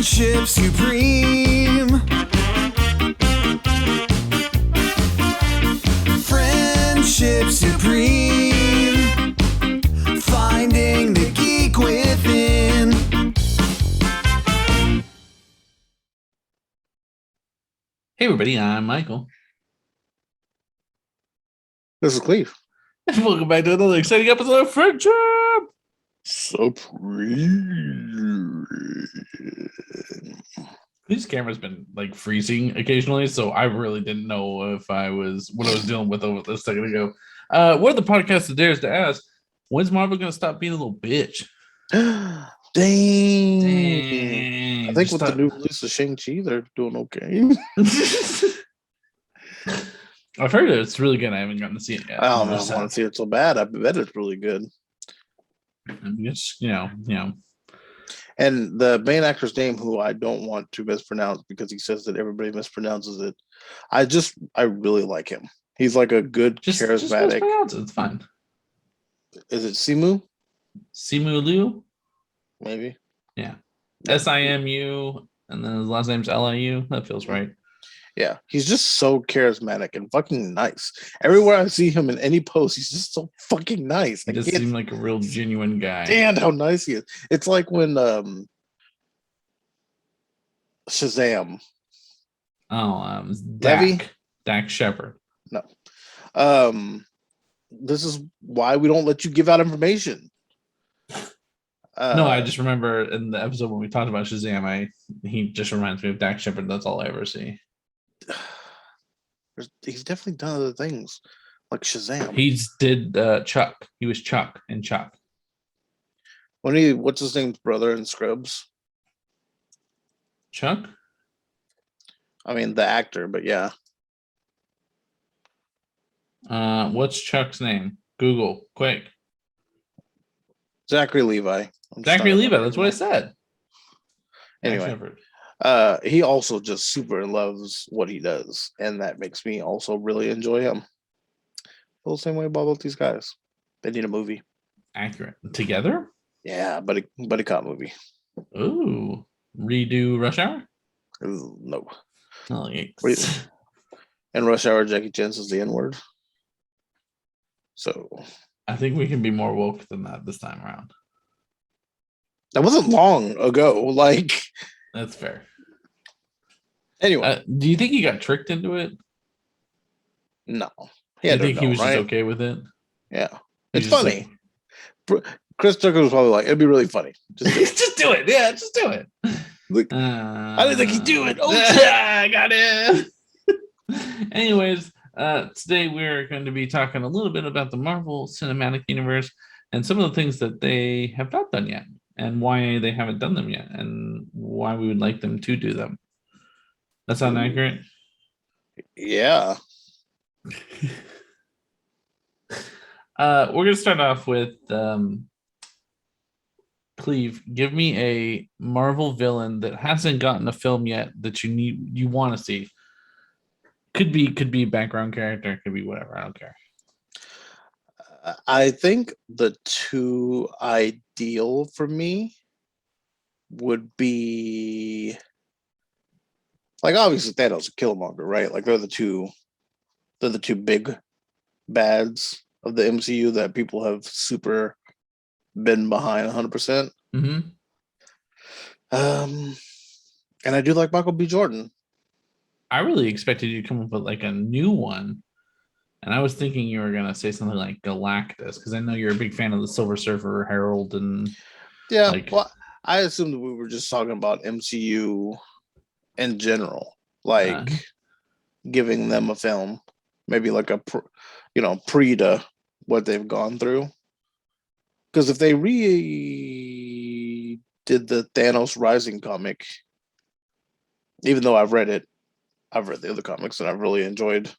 Friendship supreme. Friendship supreme. Finding the geek within. Hey everybody, I'm Michael. This is Cleve. And welcome back to another exciting episode of Friendship Supreme. This camera's been like freezing occasionally, so I really didn't know if what I was dealing with over a second ago. We're the podcast that dares to ask, when's Marvel gonna stop being a little bitch? Dang. I think with the new release of Shang-Chi, they're doing okay. I've heard it's really good. I haven't gotten to see it yet. I don't want to see it so bad. I bet it's really good. It's, you know. And the main actor's name, who I don't want to mispronounce because he says that everybody mispronounces it. I really like him. He's like a good, charismatic. Just mispronounce it. It's fine. Is it Simu? Simu Liu? Maybe. Yeah. Simu, and then his last name's Liu. That feels right. Yeah, he's just so charismatic and fucking nice. Everywhere I see him in any post, he's just so fucking nice. He just seems like a real genuine guy. Damn, how nice he is. It's like when Shazam. Oh, Levy? Dak Shepard. No. This is why we don't let you give out information. No, I just remember in the episode when we talked about Shazam, he just reminds me of Dak Shepard. That's all I ever see. He's definitely done other things like Shazam. He's did Chuck. He was Chuck in Chuck. What's his name's brother in Scrubs? Chuck? I mean the actor, but yeah. What's Chuck's name? Google, quick. Zachary Levi. Zachary Levi, that's what I said. Anyway. He also just super loves what he does, and that makes me also really enjoy him. The same way about both these guys. They need a movie. Accurate. Together? Yeah, buddy cop movie. Ooh. Redo Rush Hour? No. Oh, yikes. And Rush Hour, Jackie Chan says the N-word. So I think we can be more woke than that this time around. That wasn't long ago. Like, that's fair. Anyway, do you think he got tricked into it? No. I think he was just okay with it. Yeah, it's funny. Like, Chris Tucker was probably like, "It'd be really funny. Just do it. Yeah, just do it." Like, I didn't think he'd do it. Oh, yeah, I got it. Anyways, today we're going to be talking a little bit about the Marvel Cinematic Universe and some of the things that they have not done yet, and why they haven't done them yet, and why we would like them to do them. That sound accurate? Yeah. We're gonna start off with Cleve. Give me a Marvel villain that hasn't gotten a film yet that you want to see. Could be background character, could be whatever. I don't care. I think the two ideal for me would be, like, obviously Thanos and Killmonger, right? Like they're the two big bads of the MCU that people have super been behind 100%. Mm-hmm. And I do like Michael B. Jordan. I really expected you to come up with like a new one, and I was thinking you were gonna say something like Galactus, because I know you're a big fan of the Silver Surfer, Harold, and yeah. Well, I assumed that we were just talking about MCU in general, like giving them a film, maybe like a pre to what they've gone through. Because if they did the Thanos Rising comic, even though I've read it, I've read the other comics and I've really enjoyed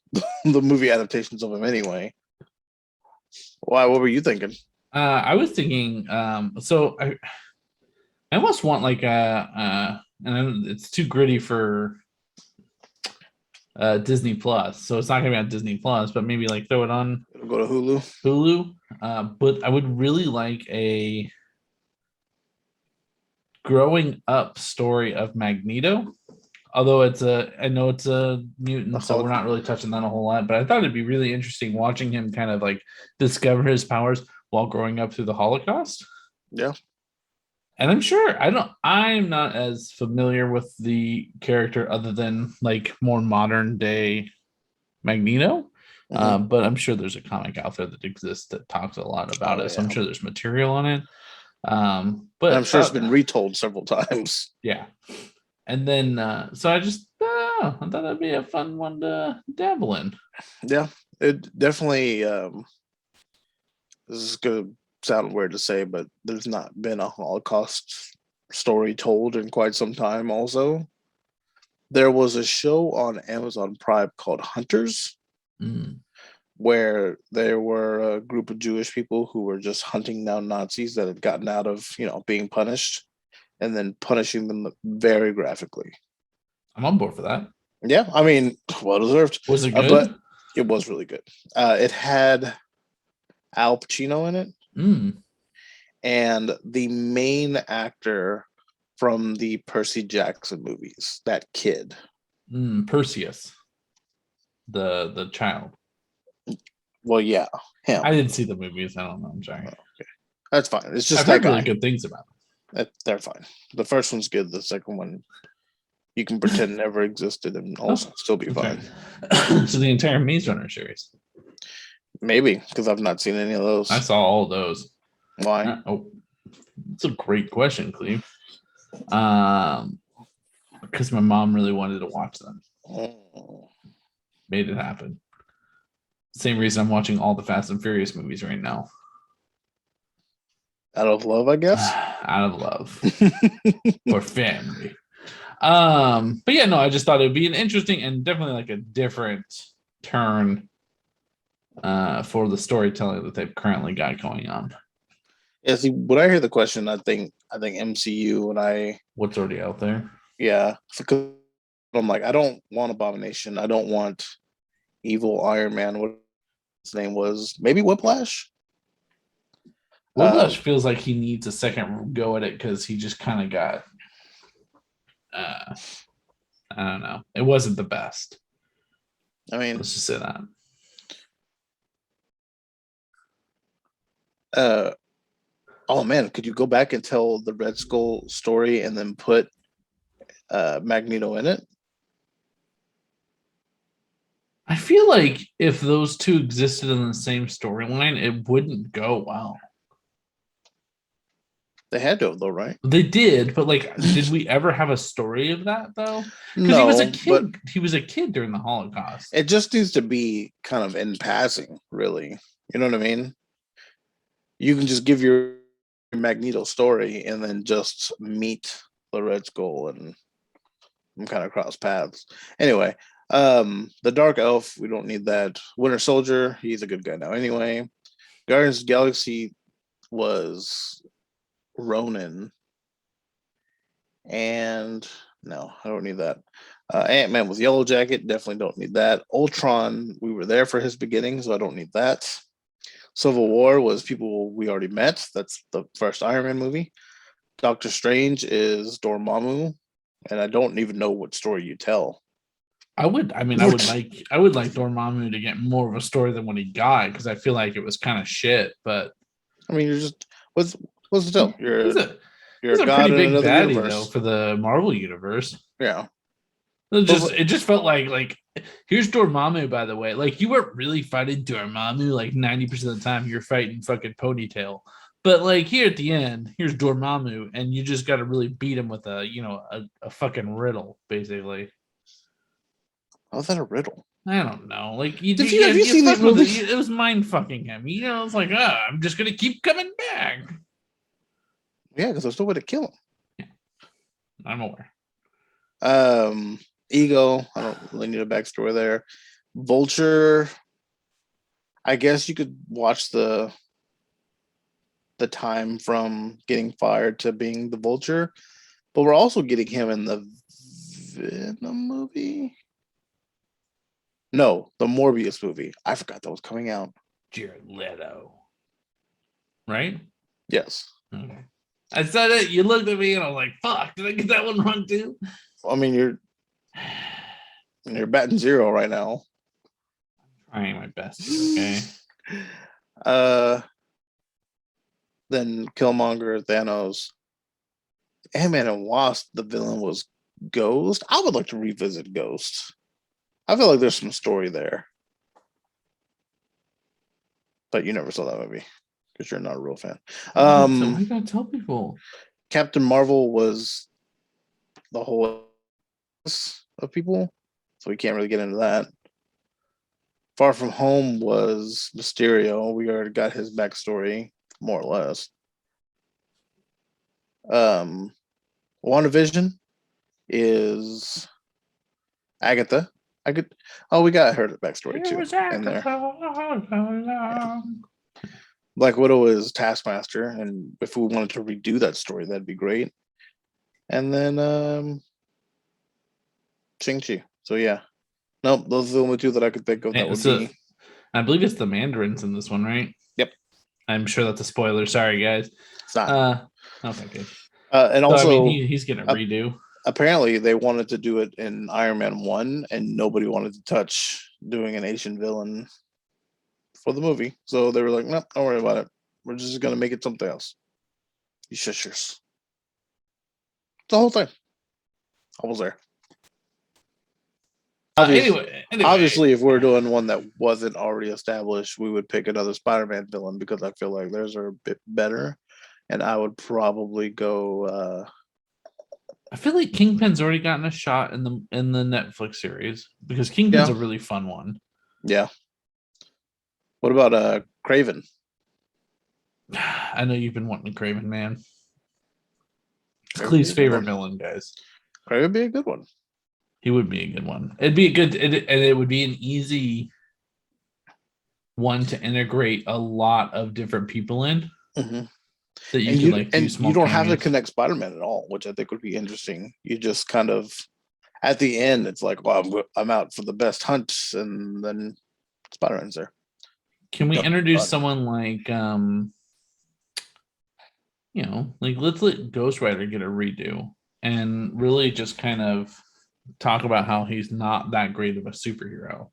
the movie adaptations of them anyway. Why? What were you thinking? I was thinking, so I almost want like and it's too gritty for Disney Plus, so it's not gonna be on Disney Plus, but maybe like throw it on. It'll go to Hulu. But I would really like a growing up story of Magneto. Although I know it's a mutant, so we're not really touching that a whole lot. But I thought it'd be really interesting watching him kind of like discover his powers while growing up through the Holocaust. Yeah. And I'm not as familiar with the character other than like more modern day Magneto. But I'm sure there's a comic out there that exists that talks a lot about it. So I'm sure there's material on it. But I'm sure it's been retold several times. Yeah. And then, so I thought that'd be a fun one to dabble in. Yeah, it definitely. This is gonna sound weird to say, but there's not been a Holocaust story told in quite some time. Also, there was a show on Amazon Prime called Hunters, where there were a group of Jewish people who were just hunting down Nazis that had gotten out of being punished, and then punishing them very graphically. I'm on board for that. Yeah, I mean, well deserved. Was it good? But it was really good. It had Al Pacino in it, and the main actor from the Percy Jackson movies, that kid, Perseus, the child. Well, yeah, him. I didn't see the movies. I don't know. I'm sorry. Okay. That's fine. It's just I've that heard guy. really good things about them. They're fine. The first one's good. The second one, you can pretend never existed and also still be fine. So the entire Maze Runner series. Maybe, because I've not seen any of those. I saw all those. Why? It's a great question, Cleve. Because my mom really wanted to watch them. Made it happen. Same reason I'm watching all the Fast and Furious movies right now. Out of love, I guess. Out of love. For family. But yeah, no, I just thought it would be an interesting and definitely like a different turn for the storytelling that they've currently got going on. Yeah, see, when I hear the question, I think MCU what's already out there. Yeah, because I'm like, I don't want Abomination. I don't want evil Iron Man. What his name was? Maybe Whiplash. Whiplash feels like he needs a second go at it because he just kind of got. I don't know. It wasn't the best. I mean, let's just say that. Oh man, could you go back and tell the Red Skull story and then put Magneto in it? I feel like if those two existed in the same storyline, it wouldn't go well. They had to, though, right? They did, but like, did we ever have a story of that though? Because No, he was a kid. but He was a kid during the Holocaust. it just needs to be kind of in passing, really. You know what I mean? You can just give your Magneto story and then just meet the Red Skull and kind of cross paths. Anyway, the Dark Elf, we don't need that. Winter Soldier, he's a good guy now. Anyway, Guardians of the Galaxy was Ronin, and no, I don't need that. Ant-Man was Yellow Jacket, definitely don't need that. Ultron, we were there for his beginning, so I don't need that. Civil War was people we already met. That's the first Iron Man movie. Doctor Strange is Dormammu, and I don't even know what story you tell. I would like Dormammu to get more of a story than what he got because I feel like it was kind of shit. But I mean, you're just what's the tell? You're a god pretty in big another baddie universe. though for the Marvel universe. Yeah. It just felt like here's Dormammu, by the way. Like you weren't really fighting Dormammu like 90% of the time. You're fighting fucking Ponytail. But like here at the end, here's Dormammu, and you just got to really beat him with a fucking riddle, basically. How's that a riddle? I don't know. Like have you seen that movie? It was mind fucking him. It's like, I'm just gonna keep coming back. Yeah, because there's no way to kill him. Yeah. I'm aware. Ego, I don't really need a backstory there. Vulture, I guess you could watch the time from getting fired to being the Vulture, but we're also getting him in the Venom movie. No, the Morbius movie. I forgot that was coming out. Jared Leto. Right? Yes. Okay. I said it. You looked at me, and I was like, "Fuck! Did I get that one wrong too?" I mean, you're batting 0 right now. Trying my best. Okay. Then Killmonger, Thanos, Ant-Man and Wasp. The villain was Ghost. I would like to revisit Ghost. I feel like there's some story there, but you never saw that movie because you're not a real fan. So we gotta tell people. Captain Marvel was the whole of people, so we can't really get into that. Far From Home was Mysterio. We already got his backstory, more or less. WandaVision is Agatha. We got her backstory too in there. Black Widow is Taskmaster, and if we wanted to redo that story, that'd be great. And then Shang-Chi. So yeah. Nope, those are the only two that I could think of that would be. I believe it's the Mandarins in this one, right? Yep. I'm sure that's a spoiler. Sorry, guys. It's not. Okay, good. And So, also, I mean, he's getting a redo. Apparently, they wanted to do it in Iron Man 1, and nobody wanted to touch doing an Asian villain for the movie. So they were like, nope, don't worry about it. We're just going to make it something else. You shushers. The whole thing. I was there. Anyway, obviously, if we're doing one that wasn't already established, we would pick another Spider-Man villain because I feel like theirs are a bit better. And I would probably go. I feel like Kingpin's already gotten a shot in the Netflix series because Kingpin's a really fun one. Yeah. What about Craven? I know you've been wanting Craven, man. It's Clee's favorite villain, guys. Craven would be a good one. He would be a good one. It'd be and it would be an easy one to integrate a lot of different people in. Mm-hmm. That you you don't have to connect Spider-Man at all, which I think would be interesting. You just kind of at the end, it's like, well, I'm out for the best hunt, and then Spider-Man's there. Can we introduce someone like let's let Ghost Rider get a redo and really just kind of talk about how he's not that great of a superhero.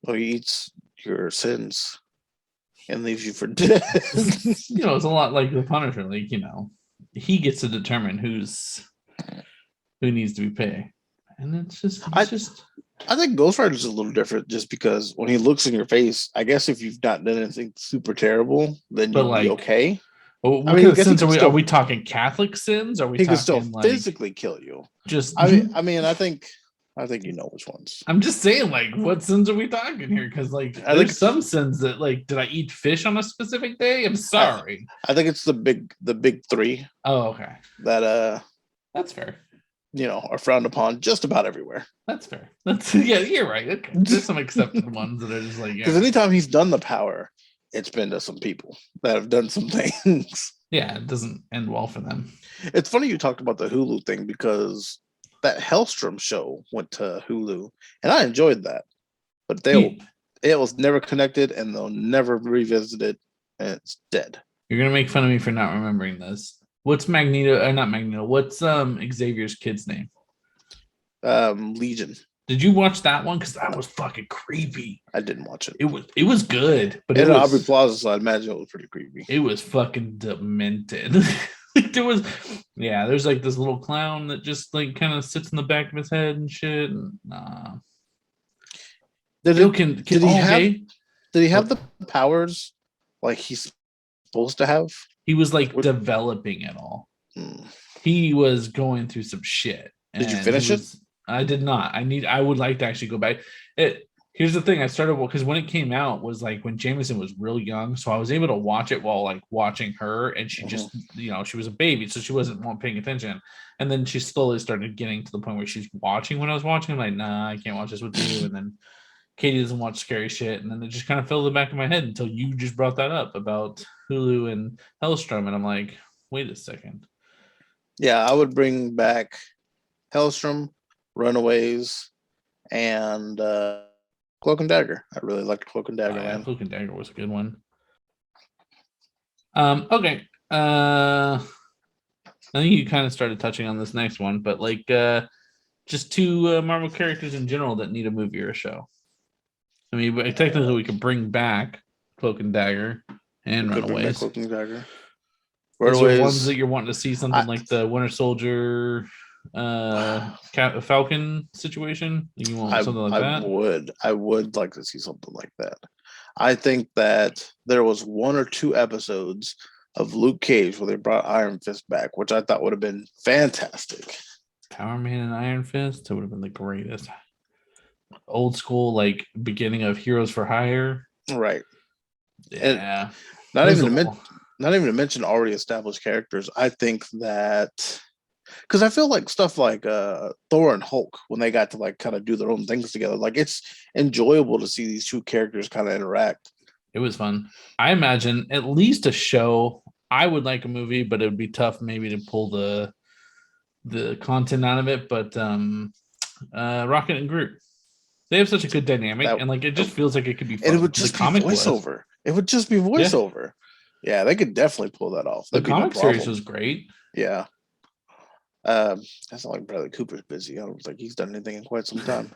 Well, he eats your sins and leaves you for dead. It's a lot like the Punisher. Like, he gets to determine who needs to be paid. And it's just I think Ghost Rider is a little different just because when he looks in your face, I guess if you've not done anything super terrible, then you'd be okay. What kind of sins are we talking Catholic sins? Are we he talking can still physically kill you? Just I think you know which ones. I'm just saying, what sins are we talking here? Because I think some sins that did I eat fish on a specific day? I'm sorry. I think it's the big three. Oh, okay. That's fair. Are frowned upon just about everywhere. That's fair. You're right. Okay. There's some accepted ones that are just because anytime he's done the power, it's been to some people that have done some things. Yeah, it doesn't end well for them. It's funny you talked about the Hulu thing because that Hellstrom show went to Hulu, and I enjoyed that. But it was never connected, and they'll never revisit it, and it's dead. You're gonna make fun of me for not remembering this. What's Magneto? Not Magneto. What's Xavier's kid's name? Legion. Did you watch that one? Because that was fucking creepy. I didn't watch it. It was good, but it was Aubrey Plaza, so I imagine it was pretty creepy. It was fucking demented. There's this little clown that just kind of sits in the back of his head and shit. And, Did he have the powers like he's supposed to have? He was developing it all. He was going through some shit. Did you finish it? I did not. I would like to actually go back. Here's the thing. I started because when it came out was when Jameson was real young, so I was able to watch it while watching her, and she just she was a baby, so she wasn't paying attention. And then she slowly started getting to the point where she's watching when I was watching. I'm like, nah, I can't watch this with you. And then Katie doesn't watch scary shit, and then it just kind of filled the back of my head until you just brought that up about Hulu and Hellstrom, and I'm like, wait a second. Yeah, I would bring back Hellstrom, Runaways, and Cloak and Dagger. I really liked Cloak and Dagger, man. Cloak and Dagger was a good one. Okay. I think you kind of started touching on this next one, but like just two Marvel characters in general that need a movie or a show. I mean, technically, we could bring back Cloak and Dagger and Could bring back Runaways. Cloak and Dagger. Those are ones Runaways. that you're wanting to see something like the Winter Soldier, Falcon situation. You want something like that? I would like to see something like that. I think that there was 1 or 2 episodes of Luke Cage where they brought Iron Fist back, which I thought would have been fantastic. Power Man and Iron Fist, that would have been the greatest. Old school, like beginning of Heroes for Hire. Right. Yeah. And not even to mention already established characters. I think that because I feel like stuff like Thor and Hulk, when they got to like kind of do their own things together, like it's enjoyable to see these two characters kind of interact. It was fun. I imagine at least a show. I would like a movie, but it would be tough maybe to pull the content out of it. But Rocket and Groot, they have such a good dynamic, and like it just feels like it could be fun. And it would just be voiceover. It would just be voiceover. Yeah, they could definitely pull that off. The comic series was great. Yeah. That's not like Bradley Cooper's busy. I don't think he's done anything in quite some time.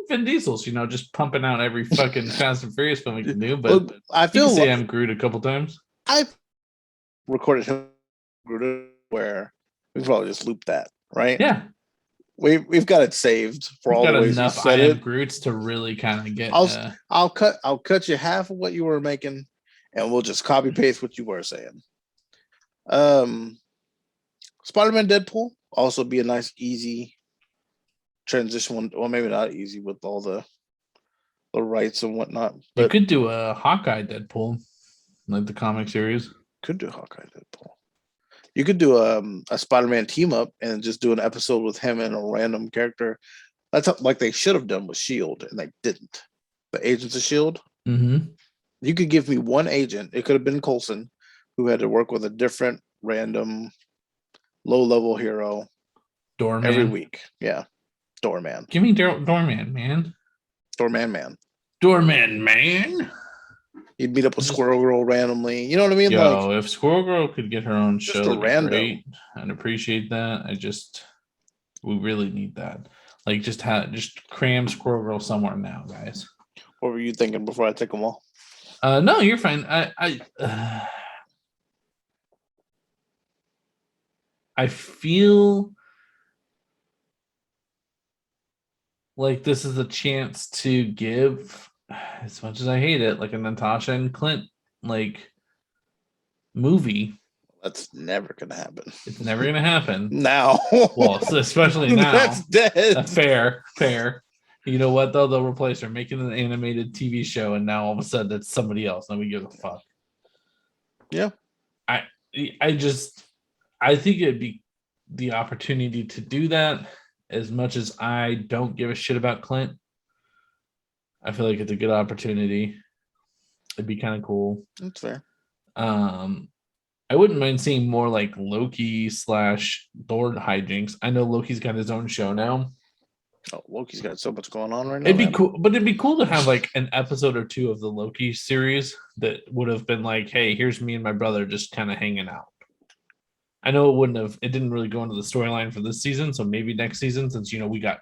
Vin Diesel's, just pumping out every fucking Fast and Furious film he can do. But well, I feel like I'm Groot a couple times. I've recorded him where we can probably just loop that, right? Yeah. We've got it saved for all the ways you said it. Groots to really kind of get. I'll cut you half of what you were making, and we'll just copy paste what you were saying. Spider-Man Deadpool also be a nice easy transition one. Well, maybe not easy with all the rights and whatnot. But you could do a Hawkeye Deadpool, like the comic series. Could do Hawkeye Deadpool. You could do a Spider-Man team up and just do an episode with him and a random character. That's like they should have done with S.H.I.E.L.D. and they didn't. The Agents of S.H.I.E.L.D. Mm-hmm. You could give me one agent. It could have been Coulson, who had to work with a different random low-level hero Doorman every week. Yeah. Doorman. Give me Doorman, man. Doorman man. Doorman man. He'd meet up with Squirrel Girl randomly. You know what I mean? Yo, if Squirrel Girl could get her own show, that'd random. be great. I'd appreciate that. We really need that. Like, just cram Squirrel Girl somewhere now, guys. What were you thinking before I took them all? No, you're fine. I feel like this is a chance to give, as much as I hate it, like a Natasha and Clint like movie. That's never gonna happen. It's never gonna happen now. Well, especially now. That's dead. Fair. You know what though? They'll replace her, making an animated TV show, and now all of a sudden it's somebody else. Nobody gives a fuck. Yeah. I think it'd be the opportunity to do that. As much as I don't give a shit about Clint, I feel like it's a good opportunity. It'd be kind of cool. That's fair. I wouldn't mind seeing more like Loki / Thor hijinks. I know Loki's got his own show now. Oh, Loki's got so much going on right now. It'd be cool, but it'd be cool to have like an episode or two of the Loki series that would have been like, hey, here's me and my brother just kind of hanging out. I know it didn't really go into the storyline for this season, so maybe next season, since we got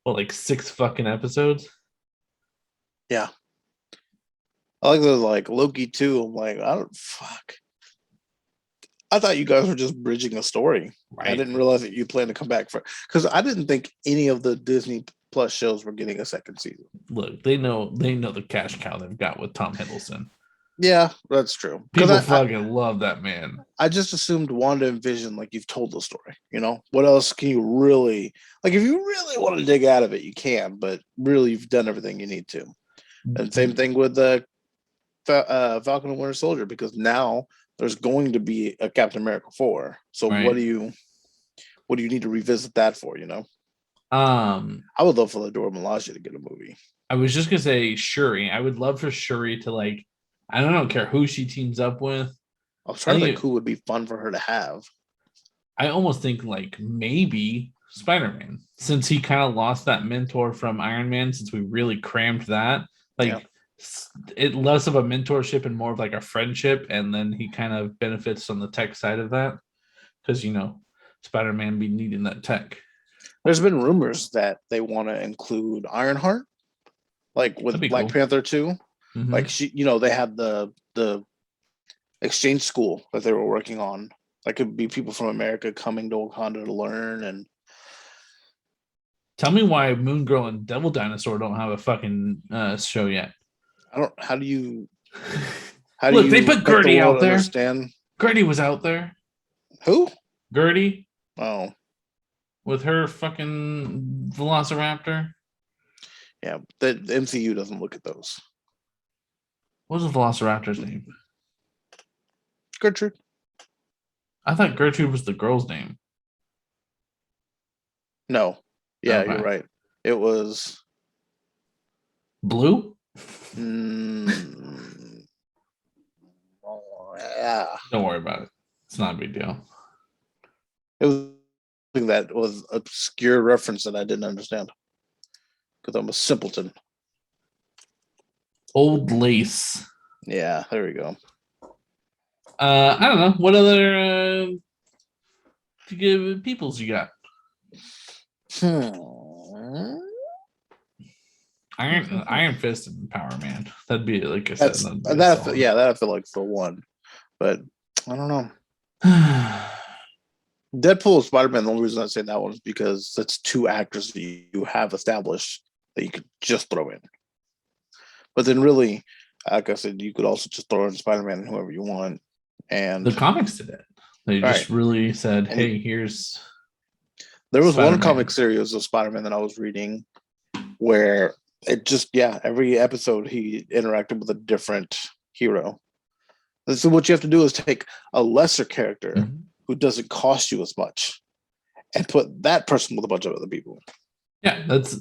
6 fucking episodes. Yeah. I like the Loki too. I'm like, I thought you guys were just bridging a story. Right. I didn't realize that you plan to come back because I didn't think any of the Disney Plus shows were getting a second season. Look, they know the cash cow they've got with Tom Hiddleston. Yeah, that's true. People fucking love that man. I just assumed Wanda and Vision, you've told the story. What else can you really if you really want to dig out of it, you can, but really you've done everything you need to. And same thing with the Falcon and Winter Soldier, because now there's going to be a Captain America 4. So right. What do you need to revisit that for? I would love for Dora Milaje to get a movie. I was just gonna say Shuri. I would love for Shuri to I don't care who she teams up with. I was trying to think who would be fun for her to have. I almost think maybe Spider-Man, since he kind of lost that mentor from Iron Man, since we really crammed that. it less of a mentorship and more of like a friendship, and then he kind of benefits on the tech side of that because Spider-Man be needing that tech. There's been rumors that they want to include Ironheart, like with Black Cool. Panther 2. Mm-hmm. Like they had the exchange school that they were working on. That could be people from America coming to Wakanda to learn. And tell me why Moon Girl and Devil Dinosaur don't have a fucking show yet. I don't. How do you? Look, they put Gertie out there. Understand? Gertie was out there. Who? Gertie. Oh. With her fucking Velociraptor. Yeah, the MCU doesn't look at those. What was the Velociraptor's name? Gertrude. I thought Gertrude was the girl's name. No. Yeah, okay. You're right. It was Blue? Yeah. Don't worry about it. It's not a big deal. It was something that was obscure reference that I didn't understand because I'm a simpleton. Old Lace. Yeah, there we go. I don't know. What other peoples you got? Iron Fist and Power Man. That'd be like I said. That I feel like for one, but I don't know. Deadpool and Spider-Man. The only reason I say that one is because that's two actors that you have established that you could just throw in. But then, really, like I said, you could also just throw in Spider-Man and whoever you want. And the comics did it. They just really said, "Hey, here's." There was one comic series of Spider-Man that I was reading where it just every episode he interacted with a different hero. And so what you have to do is take a lesser character who doesn't cost you as much and put that person with a bunch of other people. Yeah, that's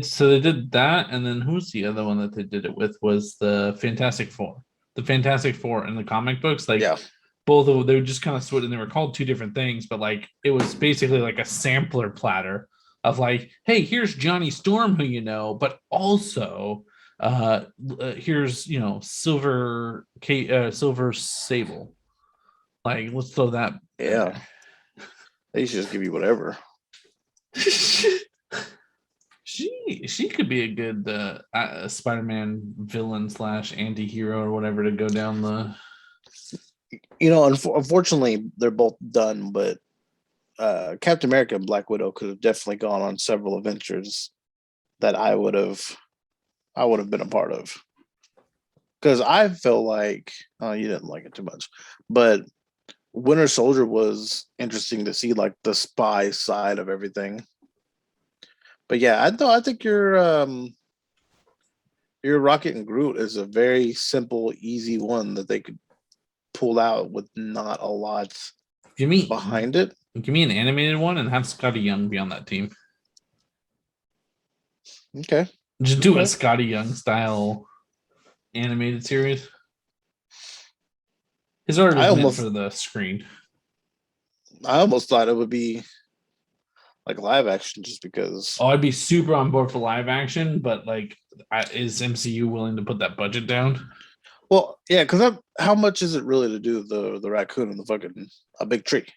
so they did that, and then who's the other one that they did it with was the Fantastic Four. The Fantastic Four in the comic books, both of them, they were just kind of switched, and they were called two different things, but like it was basically like a sampler platter of like, hey, here's Johnny Storm, who you know, but also here's Silver Sable. Like, let's throw that. Yeah, they should just give you whatever. She could be a good Spider-Man villain / anti-hero or whatever to go down the. Unfortunately, they're both done, but Captain America and Black Widow could have definitely gone on several adventures that I would have been a part of. Because I feel like you didn't like it too much, but Winter Soldier was interesting to see, like the spy side of everything. But yeah, I think your Rocket and Groot is a very simple, easy one that they could pull out with not a lot behind it. Give me an animated one and have Scotty Young be on that team. Okay. Just do a Scotty Young style animated series. His art is meant for the screen. I almost thought it would be like live action just because. Oh, I'd be super on board for live action, but like, is MCU willing to put that budget down? Well, yeah, because how much is it really to do the raccoon and the fucking a big tree?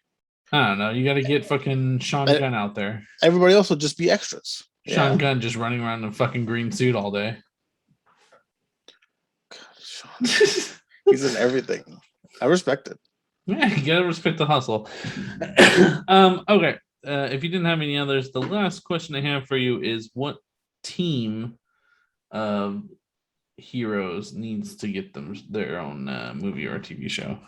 I don't know. You got to get fucking Sean Gunn out there. Everybody else will just be extras. Sean Gunn just running around in a fucking green suit all day. God, Sean. He's in everything. I respect it. Yeah, you gotta respect the hustle. Okay. If you didn't have any others, the last question I have for you is what team of heroes needs to get them their own movie or TV show?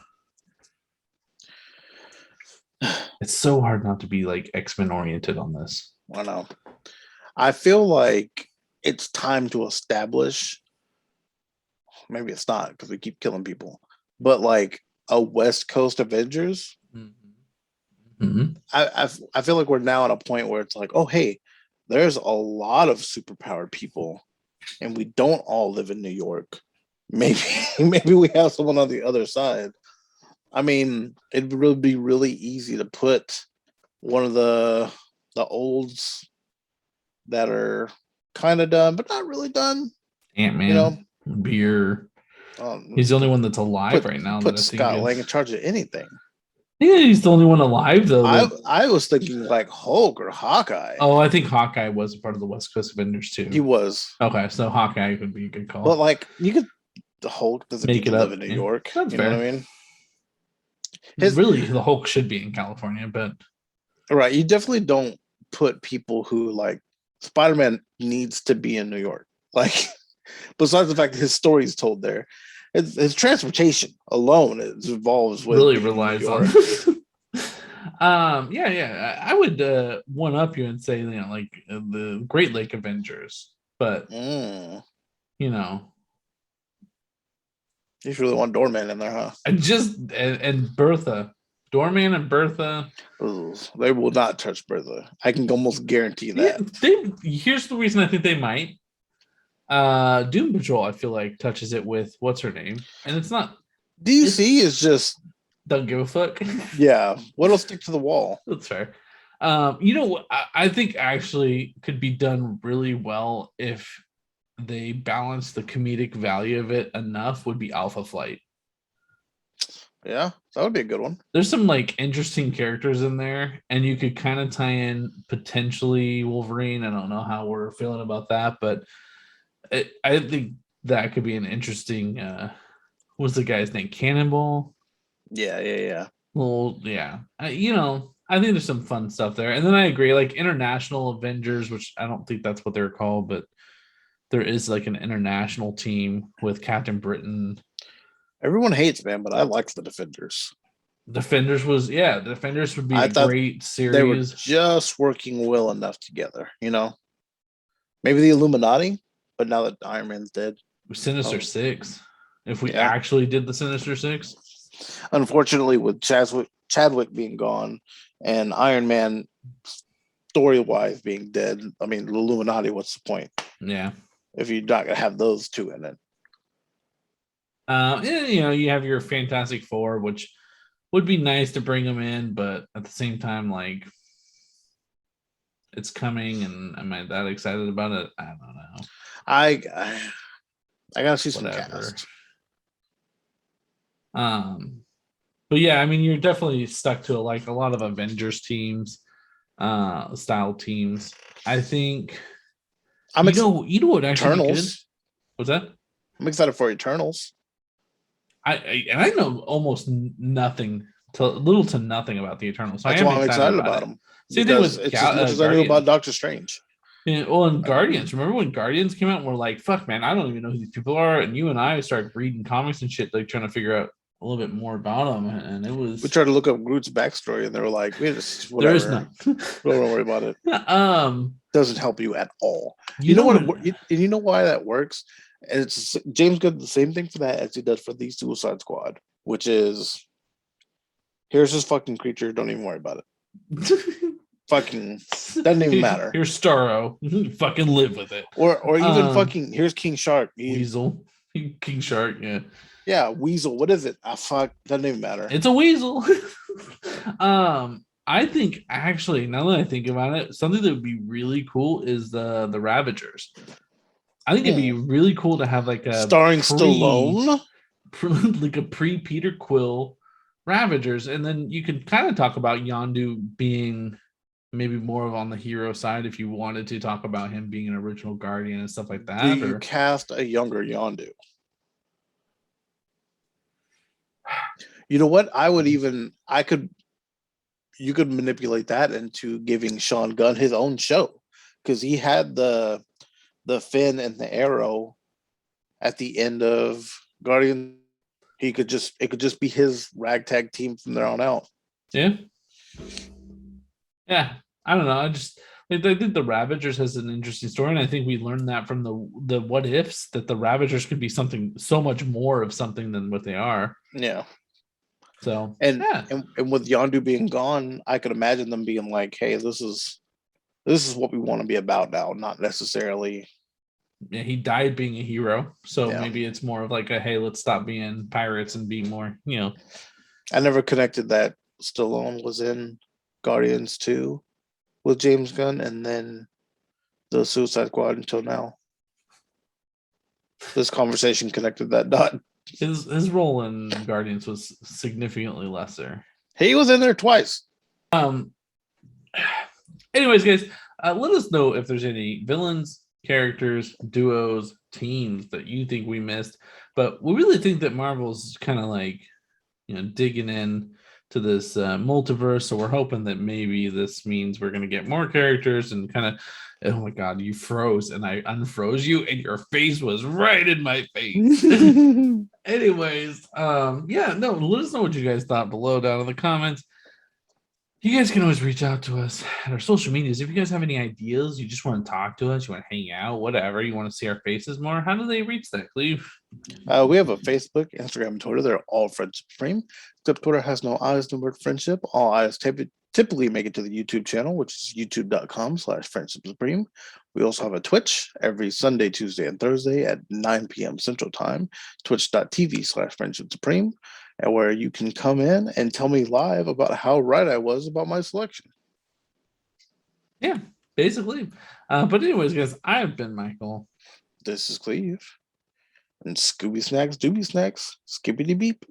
It's so hard not to be like X-Men oriented on this. I know. I feel like it's time to establish, maybe it's not because we keep killing people, but like a West Coast Avengers. Mm-hmm. I feel like we're now at a point where it's like, oh, hey, there's a lot of superpowered people and we don't all live in New York. Maybe we have someone on the other side. I mean, it'd really be really easy to put one of the olds that are kind of done, but not really done. Ant-Man. beer. Um, He's the only one that's alive put right now that put I think Scott Lang in is. charge of anything. Yeah, he's the only one alive though. I was thinking like Hulk or Hawkeye. Oh, I think Hawkeye was a part of the West Coast Avengers too. He was, Okay, so Hawkeye would be a good call. but like you could, the Hulk doesn't Make need it to live up. in New Yeah, York. that's You know what fair. I mean? His Really, the Hulk should be in California, but right. You definitely don't put people who like Spider-Man needs to be in New York. Like, besides the fact that his story is told there, his transportation alone involves with really being in New relies on. York. Yeah. I would one up you and say like the Great Lake Avengers, but Mm. you know, You really want Doorman in there, huh? I just and Bertha, Doorman and Bertha. Ooh, they will not touch Bertha. I can almost guarantee Yeah, that. here's the reason I think they might. Doom Patrol, I feel like touches it with what's her name, and it's not. DC is just Don't give a fuck. yeah. What'll stick to the wall? That's fair. What I think actually could be done really well if they balance the comedic value of it enough would be Alpha Flight. Yeah, that would be a good one. There's some like interesting characters in there, and you could kind of tie in potentially Wolverine. I don't know how we're feeling about that, but I think that could be an interesting. What's the guy's name? Cannonball. Yeah. Well, yeah. I think there's some fun stuff there. And then I agree, like International Avengers, which I don't think that's what they're called, but there is like an international team with Captain Britain. Everyone hates, man, but I like the Defenders. The Defenders would be I a thought great They were series. just working well enough together, you know. Maybe the Illuminati, but now that Iron Man's dead, Sinister Six. If we Yeah. actually did the Sinister Six. unfortunately, with Chadwick being gone and Iron Man story-wise being dead, I mean, the Illuminati. What's the point Yeah. if you're not gonna have those two in it? You have your Fantastic Four, which would be nice to bring them in, but at the same time, like it's coming, and am I that excited about it? I don't know. I gotta see some Whatever. cast. But yeah, I mean, you're definitely stuck to like a lot of Avengers teams, style teams. I think I'm you know what actually be good? Eternals. What's that? I'm excited for Eternals. I know almost nothing to little to nothing about the Eternals. So That's I am why I'm excited about it. them. Same thing Because with it's as much as I knew about Doctor Strange. Yeah, well, and Guardians. Remember when Guardians came out and we're like, fuck, man, I don't even know who these people are. And you and I started reading comics and shit, like trying to figure out a little bit more about them. And it was. We tried to look up Groot's backstory, and they were like, whatever. There is none. Don't worry about it. Doesn't help you at all. You know why that works? And it's James Gunn did the same thing for that as he does for the Suicide Squad, which is here's this fucking creature. Don't even worry about it. Fucking doesn't even matter. Here's Starro. Fucking live with it. Or even fucking here's King Shark. Weasel. King Shark, yeah. Yeah, Weasel. What is it? Fuck. Doesn't even matter. It's a weasel. I think actually, now that I think about it, something that would be really cool is the Ravagers. I think it'd be really cool to have like a starring Stallone, like a pre-Peter Quill Ravagers, and then you could kind of talk about Yondu being maybe more of on the hero side if you wanted to talk about him being an original Guardian and stuff like that. Do you cast a younger Yondu? You know what? You could manipulate that into giving Sean Gunn his own show, because he had the fin and the arrow at the end of Guardian. It could just be his ragtag team from there on out. Yeah. I don't know. I think the Ravagers has an interesting story, and I think we learned that from the what ifs, that the Ravagers could be something so much more of something than what they are. Yeah. So and with Yondu being gone, I could imagine them being like, "Hey, this is what we want to be about now, not necessarily." Yeah, he died being a hero, so maybe it's more of like a, "Hey, let's stop being pirates and be more." I never connected that Stallone was in Guardians 2 with James Gunn, and then the Suicide Squad until now. This conversation connected that dot. His role in Guardians was significantly lesser. He was in there twice. Anyways, guys, let us know if there's any villains, characters, duos, teams that you think we missed. But we really think that Marvel's kind of like, digging in to this multiverse. So we're hoping that maybe this means we're going to get more characters and kind of, oh my God, you froze and I unfroze you and your face was right in my face. Anyways, yeah, no, let us know what you guys thought below down in the comments. You guys can always reach out to us at our social medias. If you guys have any ideas, you just want to talk to us, you want to hang out, whatever, you want to see our faces more, how do they reach that, Cleve? We have a Facebook, Instagram, and Twitter. They're all Friendship Supreme. Except Twitter has no eyes, no word friendship. All eyes typically make it to the YouTube channel, which is youtube.com/Friendship Supreme. We also have a Twitch every Sunday, Tuesday, and Thursday at 9 p.m. Central Time, twitch.tv/Friendship Supreme, and where you can come in and tell me live about how right I was about my selection. Yeah, basically. But anyways, guys, I've been Michael. This is Cleve. And Scooby Snacks, Dooby Snacks, skippity beep.